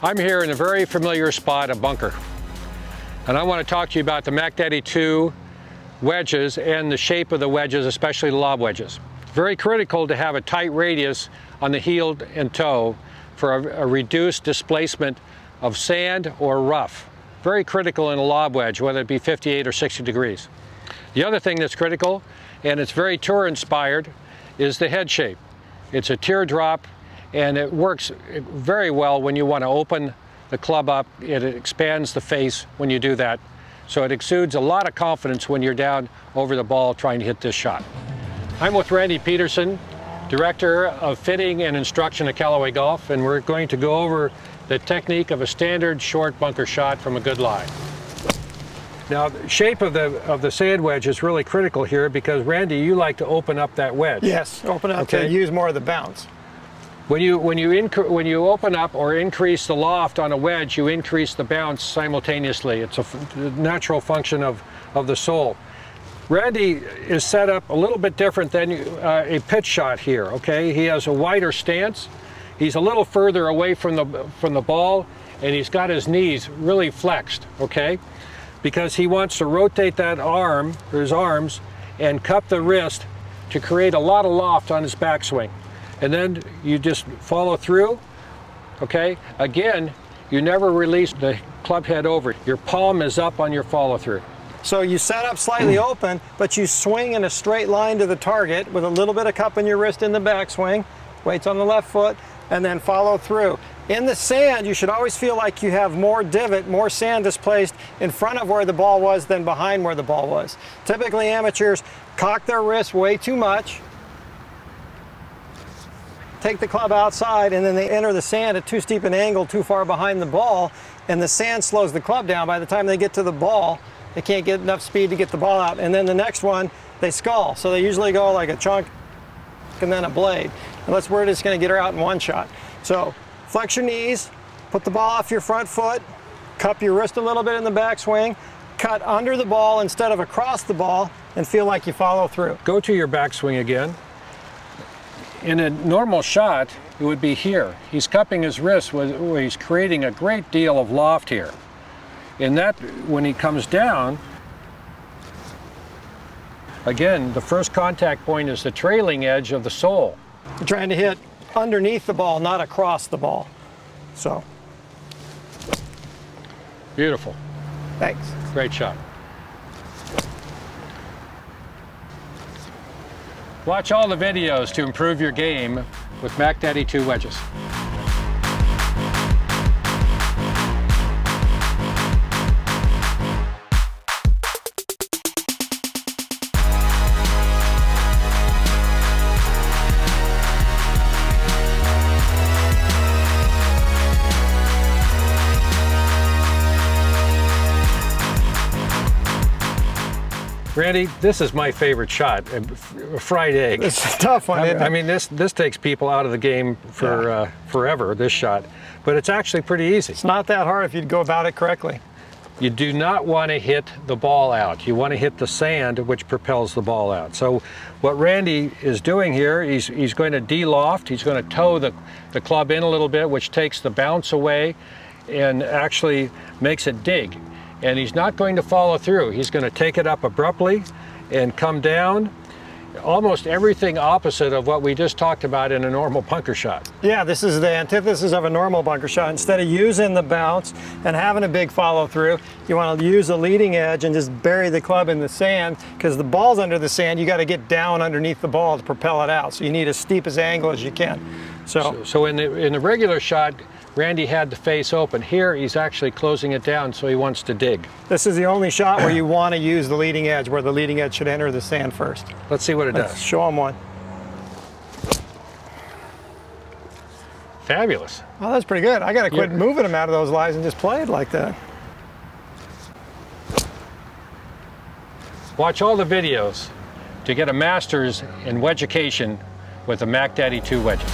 I'm here in a very familiar spot, a bunker. And I want to talk to you about the MacDaddy 2 wedges and the shape of the wedges, especially the lob wedges. It's very critical to have a tight radius on the heel and toe for a reduced displacement of sand or rough. Very critical in a lob wedge, whether it be 58 or 60 degrees. The other thing that's critical, and it's very tour inspired, is the head shape. It's a teardrop, and it works very well when you want to open the club up. It expands the face when you do that. So it exudes a lot of confidence when you're down over the ball trying to hit this shot. I'm with Randy Peterson, Director of Fitting and Instruction at Callaway Golf, and we're going to go over the technique of a standard short bunker shot from a good lie. Now, the shape of the sand wedge is really critical here because, Randy, you like to open up that wedge. Yes, open up to use more of the bounce. When you open up or increase the loft on a wedge, you increase the bounce simultaneously. It's a natural function of the sole. Randy is set up a little bit different than a pitch shot here, okay? He has a wider stance. He's a little further away from the ball, and he's got his knees really flexed, okay? Because he wants to rotate that arm, or his arms, and cup the wrist to create a lot of loft on his backswing. And then you just follow through, okay? Again, you never release the club head over. Your palm is up on your follow through. So you set up slightly open, but you swing in a straight line to the target with a little bit of cup in your wrist in the backswing, weights on the left foot, and then follow through. In the sand, you should always feel like you have more divot, more sand displaced in front of where the ball was than behind where the ball was. Typically, amateurs cock their wrists way too much, take the club outside, and then they enter the sand at too steep an angle too far behind the ball, and the sand slows the club down. By the time they get to the ball, they can't get enough speed to get the ball out. And then the next one, they skull. So they usually go like a chunk and then a blade. And that's where it's going to get her out in one shot. So flex your knees, put the ball off your front foot, cup your wrist a little bit in the backswing, cut under the ball instead of across the ball, and feel like you follow through. Go to your backswing again. In a normal shot, it would be here. He's cupping his wrist where he's creating a great deal of loft here. And that, when he comes down, again, the first contact point is the trailing edge of the sole. You're trying to hit underneath the ball, not across the ball. So. Beautiful. Thanks. Great shot. Watch all the videos to improve your game with MacDaddy 2 wedges. Randy, this is my favorite shot, a fried egg. It's a tough one, isn't it? I mean, this takes people out of the game for forever, this shot. But it's actually pretty easy. It's not that hard if you go about it correctly. You do not want to hit the ball out. You want to hit the sand, which propels the ball out. So what Randy is doing here, he's going to de-loft. He's going to toe the club in a little bit, which takes the bounce away and actually makes it dig. And he's not going to follow through. He's going to take it up abruptly and come down. Almost everything opposite of what we just talked about in a normal bunker shot. Yeah, this is the antithesis of a normal bunker shot. Instead of using the bounce and having a big follow through, you want to use the leading edge and just bury the club in the sand, because the ball's under the sand. You got to get down underneath the ball to propel it out. So you need as steep as angle as you can. So in the regular shot, Randy had the face open. Here, he's actually closing it down, so he wants to dig. This is the only shot where you want to use the leading edge, where the leading edge should enter the sand first. Let's see what it does. Show him one. Fabulous. Oh, that's pretty good. I got to quit moving him out of those lies and just play it like that. Watch all the videos to get a master's in Wedgeducation with the MacDaddy 2 wedges.